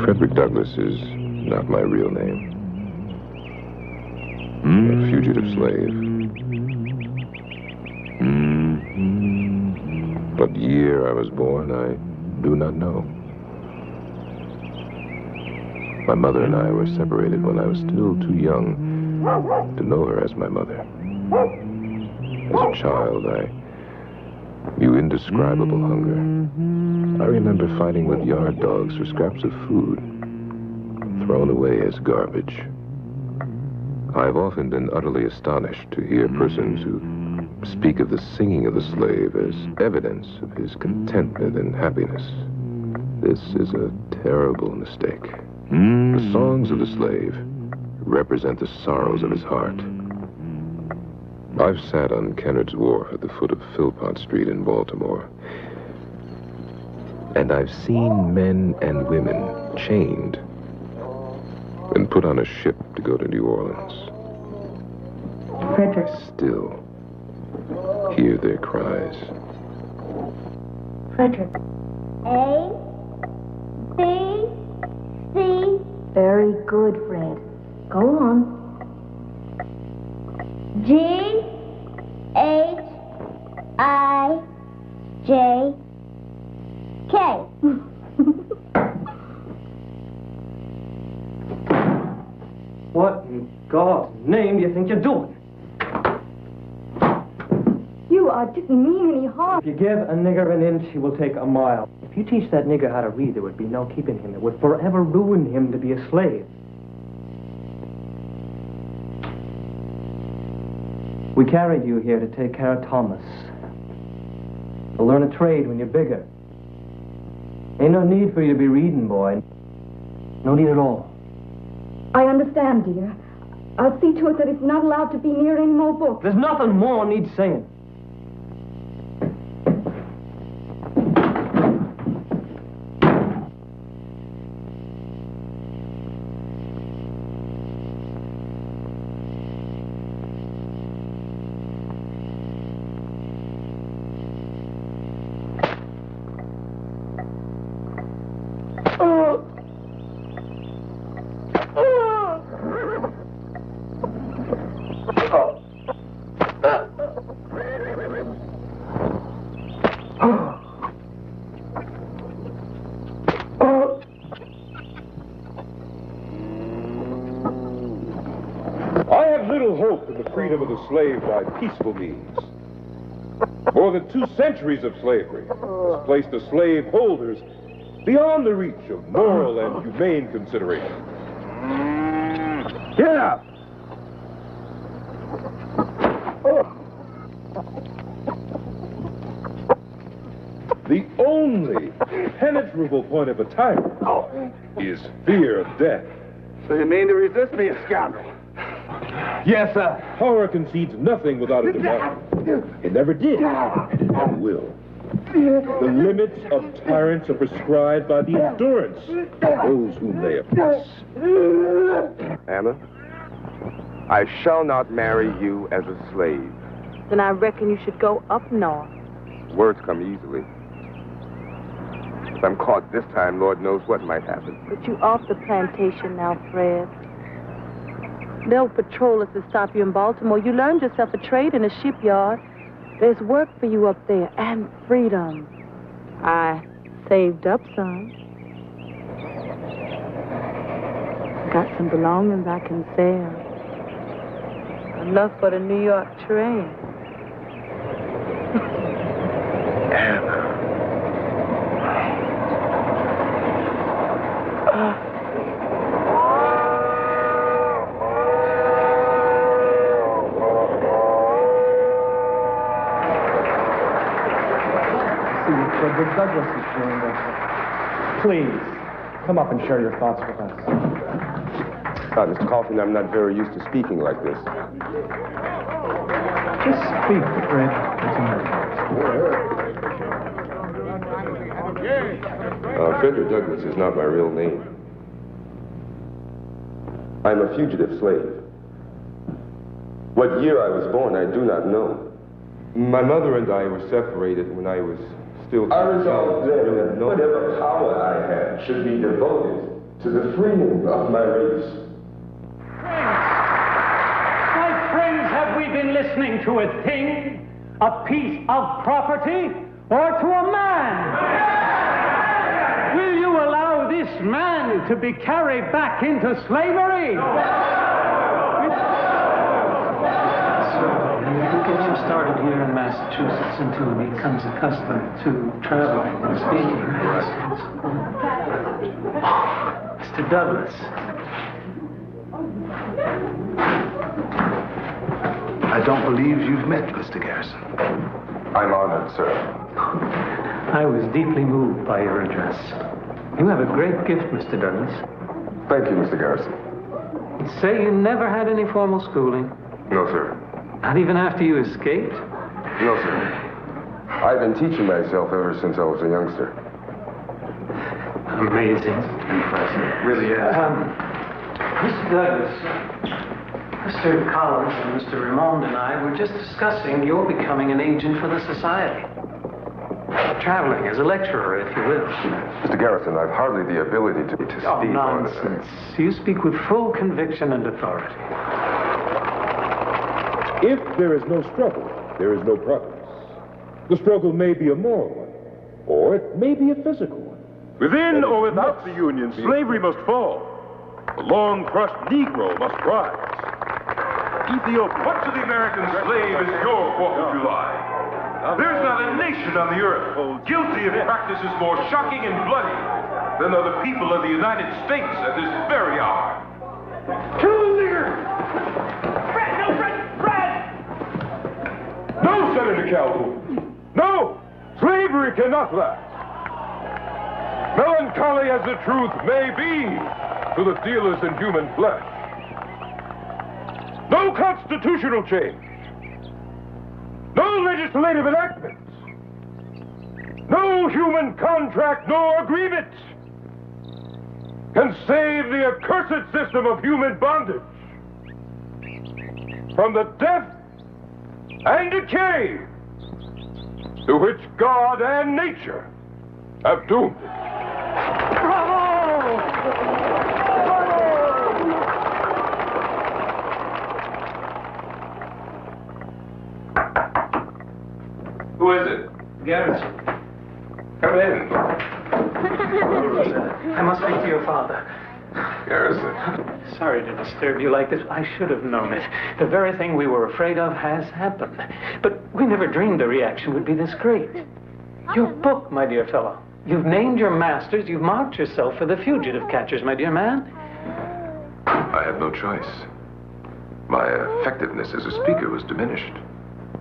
Fredrick Douglass is not my real name. A fugitive slave. What year I was born, I do not know. My mother and I were separated when I was still too young to know her as my mother. As a child, I knew indescribable hunger. I remember fighting with yard dogs for scraps of food, thrown away as garbage. I've often been utterly astonished to hear persons who speak of the singing of the slave as evidence of his contentment and happiness. This is a terrible mistake. The songs of the slave represent the sorrows of his heart. I've sat on Kennard's Wharf at the foot of Philpott Street in Baltimore, and I've seen men and women chained and put on a ship to go to New Orleans. Fredrick. Still hear their cries. Fredrick. A, B, C. Very good, Fred. Go on. G, H, I, J, K. What in God's name do you think you're doing? You didn't mean any harm. If you give a nigger an inch, he will take a mile. If you teach that nigger how to read, there would be no keeping him. It would forever ruin him to be a slave. We carried you here to take care of Thomas. To learn a trade when you're bigger. Ain't no need for you to be reading, boy. No need at all. I understand, dear. I'll see to it that it's not allowed to be near any more books. There's nothing more needs saying. Slave by peaceful means. More than 2 centuries of slavery has placed the slave holders beyond the reach of moral and humane consideration. Get out! The only penetrable point of a tyrant is fear of death. So you mean to resist me, a scoundrel? Yes, sir. Power concedes nothing without a demand. It never did, and it never will. The limits of tyrants are prescribed by the endurance of those whom they oppress. Anna, I shall not marry you as a slave. Then I reckon you should go up north. Words come easily. If I'm caught this time, Lord knows what might happen. But you off the plantation now, Fred. No patrollers to stop you in Baltimore. You learned yourself a trade in a shipyard. There's work for you up there, and freedom. I saved up some. Got some belongings I can sell. Enough for the New York train. Fredrick Douglass is joined us. Please, come up and share your thoughts with us. Mr. Coffin, I'm not very used to speaking like this. Just speak, Fred. Fredrick Douglass is not my real name. I'm a fugitive slave. What year I was born, I do not know. My mother and I were separated when I was still... I resolved then that whatever power I had should be devoted to the freeing of my race. My friends, have we been listening to a thing, a piece of property, or to a man? Will you allow this man to be carried back into slavery? We'll get him started here in Massachusetts until he becomes accustomed to traveling and speaking. Mr. Douglas. I don't believe you've met Mr. Garrison. I'm honored, sir. I was deeply moved by your address. You have a great gift, Mr. Douglas. Thank you, Mr. Garrison. You say you never had any formal schooling? No, sir. Not even after you escaped? No, sir. I've been teaching myself ever since I was a youngster. Amazing. Impressive. Really is. Mr. Douglas, Mr. Collins and Mr. Raymond and I were just discussing your becoming an agent for the society. Traveling as a lecturer, if you will. Mr. Garrison, I've hardly the ability to speak on it. Nonsense. You speak with full conviction and authority. If there is no struggle, there is no progress. The struggle may be a moral one, or it may be a physical one. Within or without the Union, slavery must fall. The long-crushed Negro must rise. Ethiopia. What to the American slave is your 4th of July? There's not a nation on the earth guilty of practices more shocking and bloody than are the people of the United States at this very hour. Kill the nigger! No, Senator Calhoun. No! Slavery cannot last. Melancholy as the truth may be to the dealers in human flesh. No constitutional change. No legislative enactments. No human contract nor agreement can save the accursed system of human bondage from the death and decay to which God and nature have doomed it. Bravo! Who is it? Garrison. Come in. I must speak to your father. Garrison. Sorry to disturb you like this. I should have known it. The very thing we were afraid of has happened. But we never dreamed the reaction would be this great. Your book, my dear fellow. You've named your masters. You've marked yourself for the fugitive catchers, my dear man. I had no choice. My effectiveness as a speaker was diminished.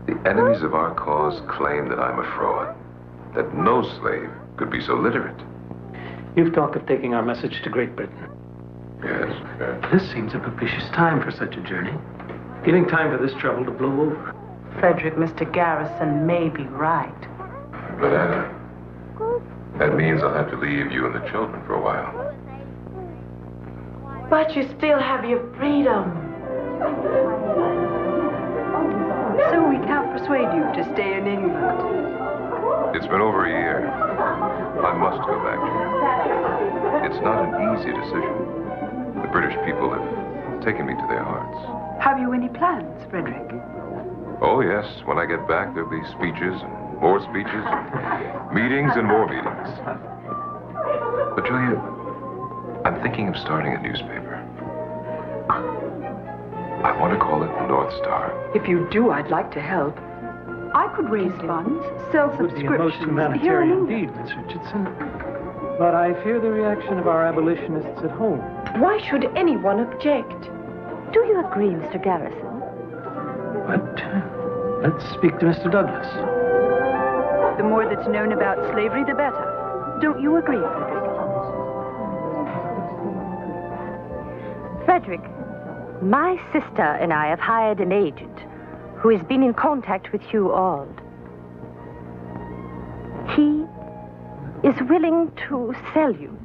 The enemies of our cause claim that I'm a fraud, that no slave could be so literate. You've talked of taking our message to Great Britain. Yes. This seems a propitious time for such a journey. Giving time for this trouble to blow over. Fredrick, Mr. Garrison may be right. But Anna, that means I'll have to leave you and the children for a while. But you still have your freedom. So we can't persuade you to stay in England. It's been over a year. I must go back to you. It's not an easy decision. The British people have taken me to their hearts. Have you any plans, Fredrick? Oh, yes. When I get back, there'll be speeches and more speeches, meetings and more meetings. But, Julia, I'm thinking of starting a newspaper. I want to call it the North Star. If you do, I'd like to help. I could raise funds, sell It would be a most subscriptions here in humanitarian England. deed, Miss Richardson. But I fear the reaction of our abolitionists at home. Why should anyone object? Do you agree, Mr. Garrison? But let's speak to Mr. Douglas. The more that's known about slavery, the better. Don't you agree, Fredrick? Fredrick, my sister and I have hired an agent who has been in contact with Hugh Auld. He is willing to sell you.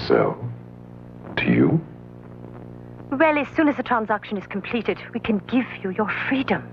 Sell? To you? Well, as soon as the transaction is completed, we can give you your freedom.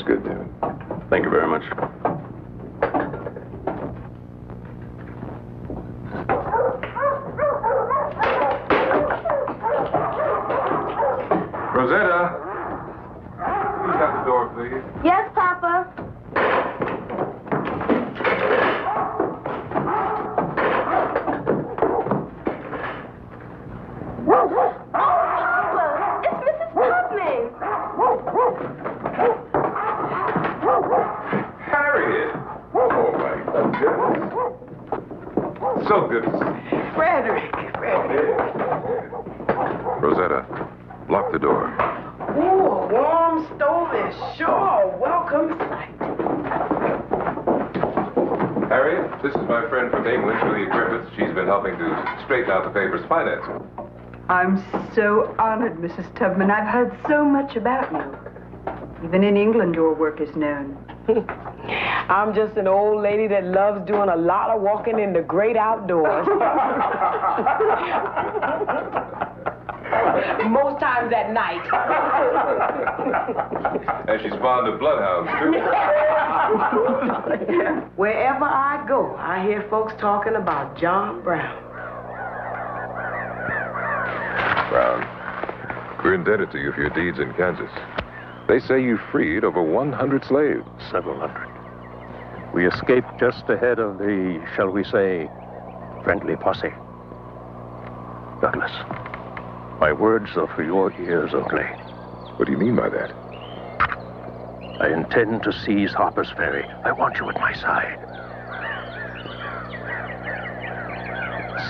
That's good, David. Thank you very much. Rosetta! Please shut the door, please. Yes, Papa. Harriet! Oh, my goodness. So good to see you. Fredrick. Rosetta, lock the door. Ooh, a warm stove is sure a welcome sight. Harriet, this is my friend from England, Julia Griffiths. She's been helping to straighten out the paper's finances. I'm so honored, Mrs. Tubman. I've heard so much about you. Even in England, your work is known. I'm just an old lady that loves doing a lot of walking in the great outdoors. Most times at night. And she's fond of bloodhounds, too. Wherever I go, I hear folks talking about John Brown. Brown, we're indebted to you for your deeds in Kansas. They say you freed over 100 slaves. Several hundred. We escaped just ahead of the, shall we say, friendly posse. Douglas, my words are for your ears only. What do you mean by that? I intend to seize Harper's Ferry. I want you at my side.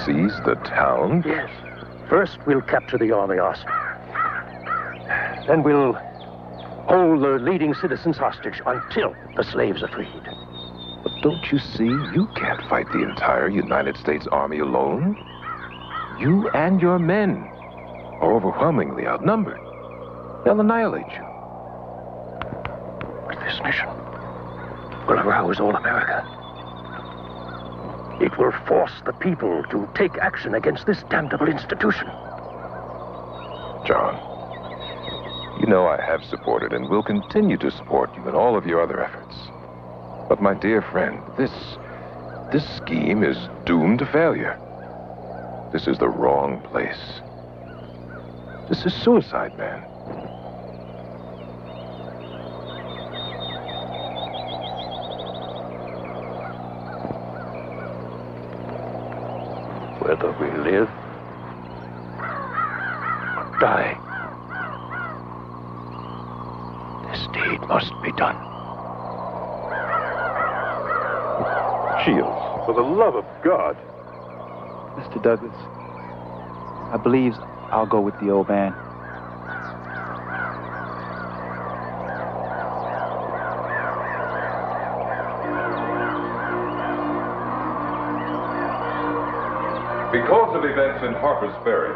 Seize the town? Yes. First, we'll capture the army arsenal. Then we'll hold the leading citizens hostage until the slaves are freed. But don't you see, you can't fight the entire United States Army alone. You and your men are overwhelmingly outnumbered. They'll annihilate you. But this mission will arouse all America. It will force the people to take action against this damnable institution. John, you know I have supported and will continue to support you in all of your other efforts. But my dear friend, this scheme is doomed to failure. This is the wrong place. This is suicide, man. Whether we live or die, this deed must be done. Shields, for the love of God. Mr. Douglas, I believe I'll go with the old man. Because of events in Harper's Ferry,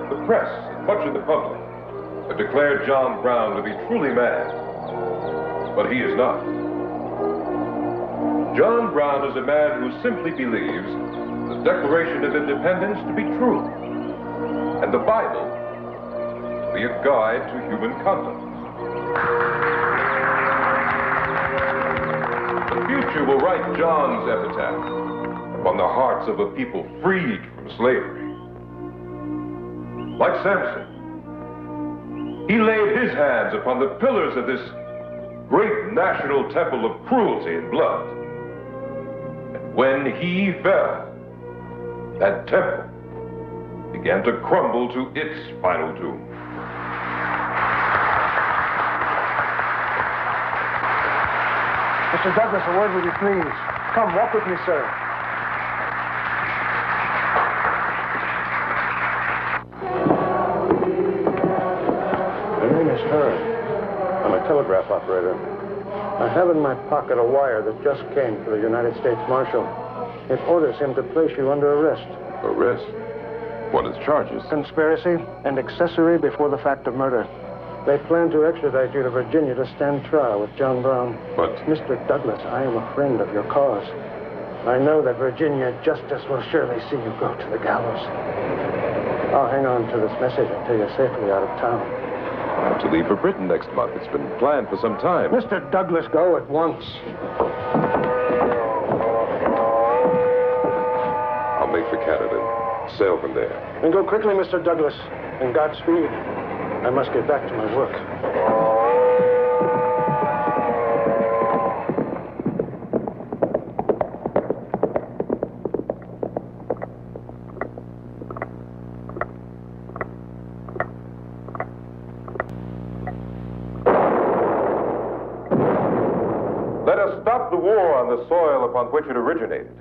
the press and much of the public have declared John Brown to be truly mad. But he is not. John Brown is a man who simply believes the Declaration of Independence to be true, and the Bible to be a guide to human conduct. The future will write John's epitaph upon the hearts of a people freed from slavery. Like Samson, he laid his hands upon the pillars of this great national temple of cruelty and blood. And when he fell, that temple began to crumble to its final doom. Mr. Douglas, a word with you, please. Come, walk with me, sir. My name is Hurd. I'm a telegraph operator. I have in my pocket a wire that just came to the United States Marshal. It orders him to place you under arrest. Arrest? What is charges? Conspiracy and accessory before the fact of murder. They plan to extradite you to Virginia to stand trial with John Brown. But... Mr. Douglas, I am a friend of your cause. I know that Virginia justice will surely see you go to the gallows. I'll hang on to this message until you're safely out of town. I'm to leave for Britain next month. It's been planned for some time. Mr. Douglas, go at once. I'll make for Canada and sail from there. And go quickly, Mr. Douglas. And Godspeed. I must get back to my work. Let us stop the war on the soil upon which it originated,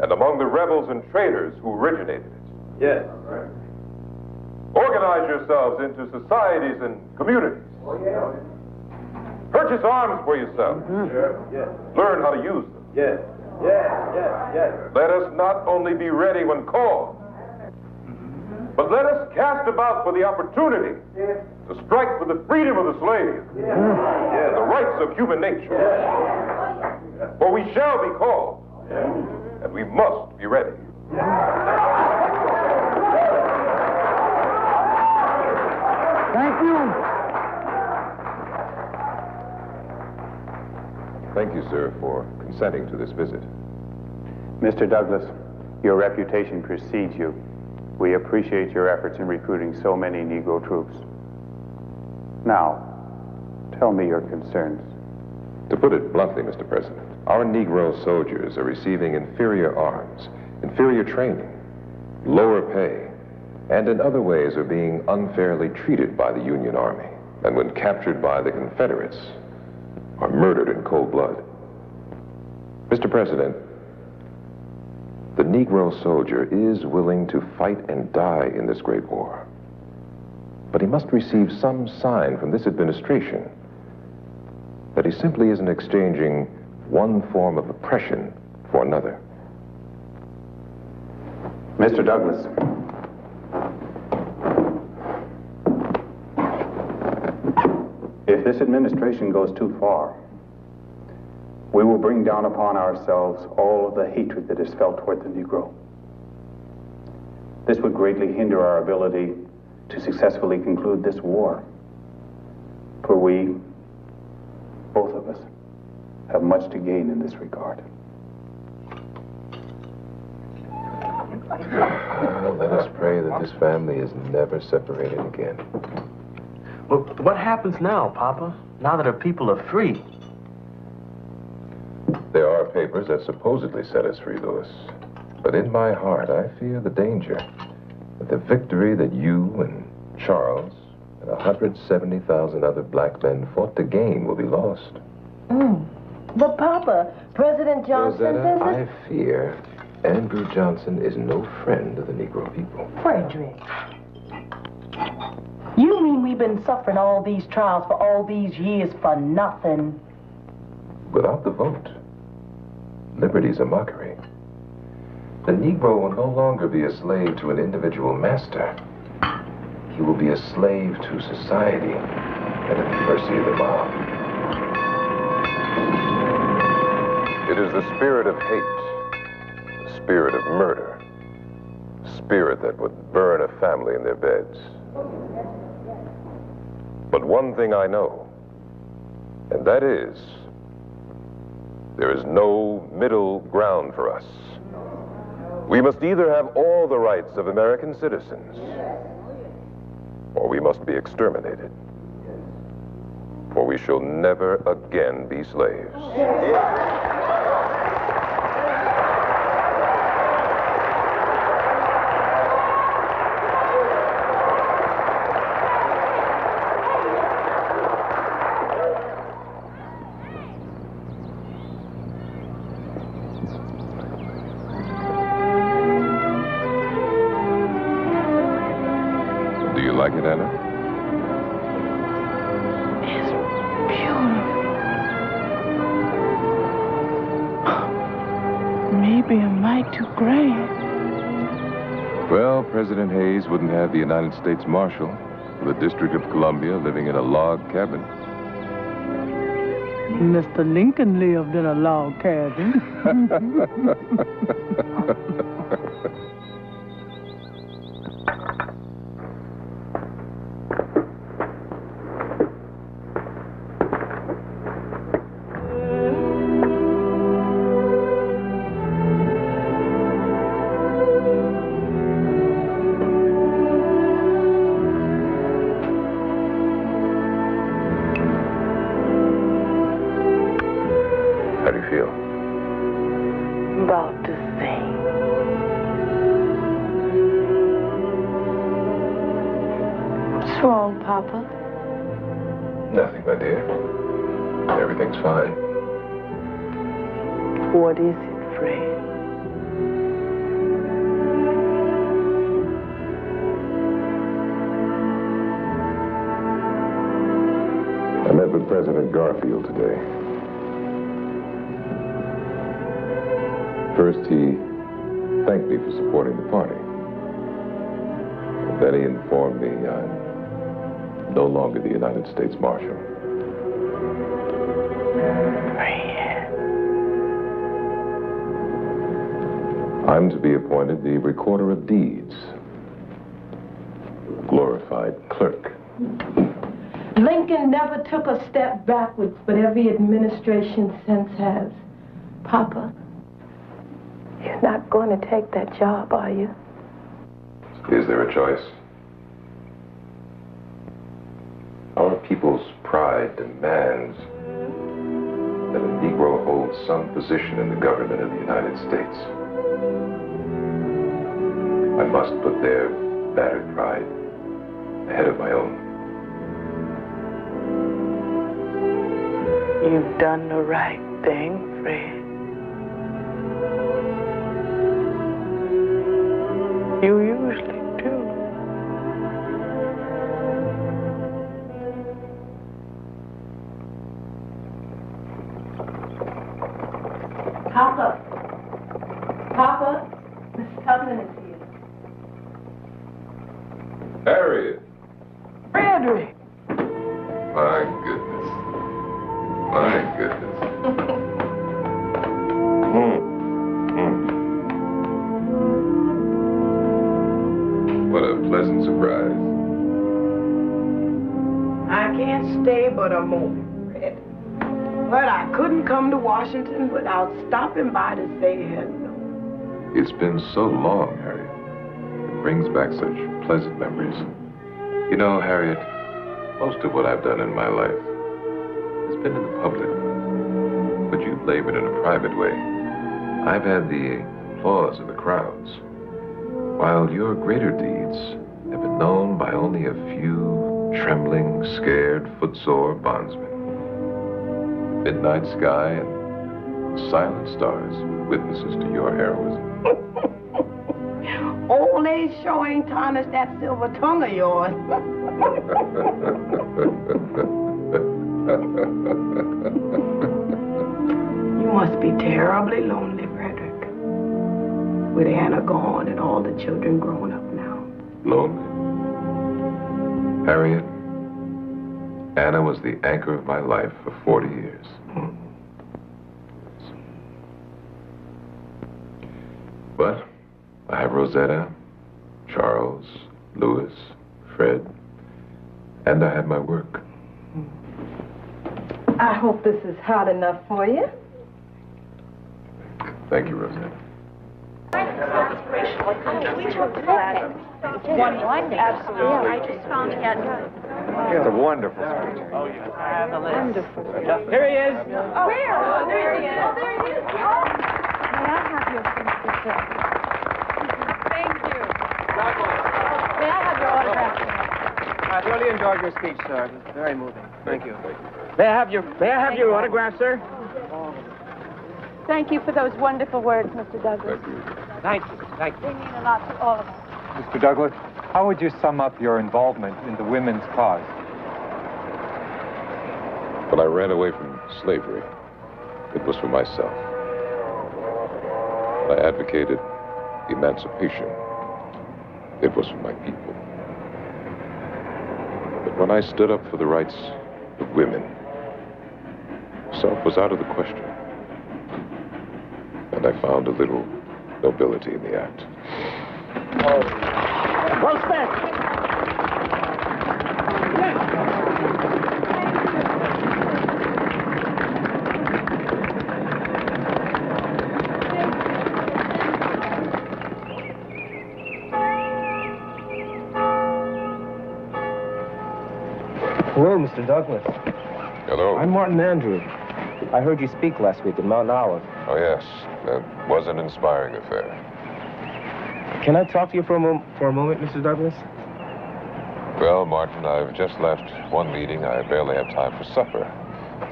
and among the rebels and traitors who originated it. Yes. Organize yourselves into societies and communities. Purchase arms for yourselves. Yes. Learn how to use them. Yes. Yes. Let us not only be ready when called, but let us cast about for the opportunity to strike for the freedom of the slave, the rights of human nature. For we shall be called, and we must be ready. Thank you. Thank you, sir, for consenting to this visit. Mr. Douglas, your reputation precedes you. We appreciate your efforts in recruiting so many Negro troops. Now, tell me your concerns. To put it bluntly, Mr. President, our Negro soldiers are receiving inferior arms, inferior training, lower pay, and in other ways are being unfairly treated by the Union Army, and when captured by the Confederates, are murdered in cold blood. Mr. President, the Negro soldier is willing to fight and die in this great war. But he must receive some sign from this administration that he simply isn't exchanging one form of oppression for another. Mr. Douglas, if this administration goes too far, we will bring down upon ourselves all of the hatred that is felt toward the Negro. This would greatly hinder our ability to successfully conclude this war. For we, both of us, have much to gain in this regard. Let us pray that this family is never separated again. Well, what happens now, Papa? Now that our people are free? There are papers that supposedly set us free, Louis. But in my heart, I fear the danger that the victory that you and Charles and 170,000 other black men fought to gain will be lost. But, Papa, President Johnson says that... I fear Andrew Johnson is no friend of the Negro people. Fredrick, you mean we've been suffering all these trials for all these years for nothing? Without the vote, liberty's a mockery. The Negro will no longer be a slave to an individual master. He will be a slave to society and at the mercy of the mob. It is the spirit of hate, the spirit of murder, the spirit that would burn a family in their beds. But one thing I know, and that is, there is no middle ground for us. We must either have all the rights of American citizens, or we must be exterminated. For we shall never again be slaves. Do you like it, Anna? It's beautiful. Maybe a mite too grand. Well, President Hayes wouldn't have the United States Marshal for the District of Columbia living in a log cabin. Mr. Lincoln lived in a log cabin. feel? About the same. What's wrong, Papa? Nothing, my dear. Everything's fine. What is it, Fred? I met with President Garfield today. First, he thanked me for supporting the party. And then he informed me I'm no longer the United States Marshal. I'm to be appointed the Recorder of Deeds. Glorified clerk. Lincoln never took a step backwards, but every administration since has. Papa, you're not going to take that job, are you? Is there a choice? Our people's pride demands that a Negro holds some position in the government of the United States. I must put their battered pride ahead of my own. You've done the right thing, Fred. You usually do. Papa. Papa, Miss Tubman is here. Harriet! Fredrick! My goodness. My goodness. What a pleasant surprise. I can't stay but a moment, Fred. But I couldn't come to Washington without stopping by to say hello. It's been so long, Harriet. It brings back such pleasant memories. You know, Harriet, most of what I've done in my life has been in the public. But you've labored in a private way. I've had the applause of the crowds, while your greater deeds have been known by only a few trembling, scared, footsore bondsmen. Midnight sky and silent stars, witnesses to your heroism. Old age sure ain't tarnished that silver tongue of yours. You must be terribly lonely, Fredrick. With Anna gone and all the children grown up now. Lonely? Harriet, Anna was the anchor of my life for 40 years. But I have Rosetta, Charles, Louis, Fred, and I have my work. I hope this is hot enough for you. Thank you, Rosetta. Absolutely. I just found it out. It's a wonderful speech. Oh, yeah. Wonderful. Here he is. Oh, where? Oh, there he is. Oh, there he is. Oh. May I have your signature? Thank you. May I have your autograph? I really enjoyed your speech, sir. It was very moving. Thank you. May I have your autograph, sir? Thank you for those wonderful words, Mr. Douglas. Thank you. Thank you. They mean a lot to all of us. Mr. Douglas, how would you sum up your involvement in the women's cause? When I ran away from slavery, it was for myself. When I advocated emancipation, it was for my people. But when I stood up for the rights of women, self was out of the question. And I found a little nobility in the act. Well spent. Hello, Mr. Douglas. Hello. I'm Martin Andrew. I heard you speak last week at Mount Olive. Oh, yes. That was an inspiring affair. Can I talk to you for a moment, Mr. Douglas? Well, Martin, I've just left one meeting. I barely have time for supper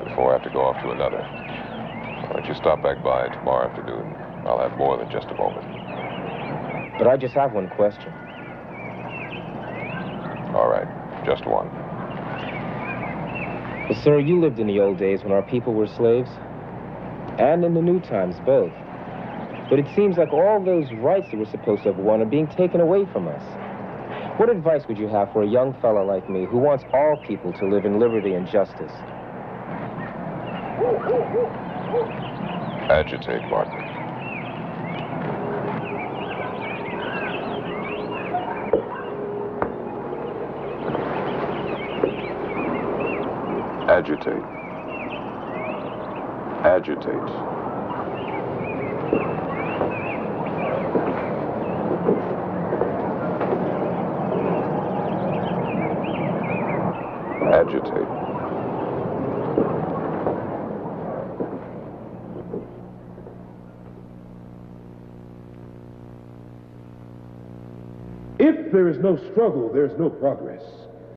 before I have to go off to another. Why don't you stop back by tomorrow afternoon? I'll have more than just a moment. But I just have one question. All right, just one. Well, sir, you lived in the old days when our people were slaves, and in the new times, both. But it seems like all those rights that we're supposed to have won are being taken away from us. What advice would you have for a young fella like me who wants all people to live in liberty and justice? Agitate, Martin. Agitate. Agitate. Agitate. If there is no struggle, there's no progress.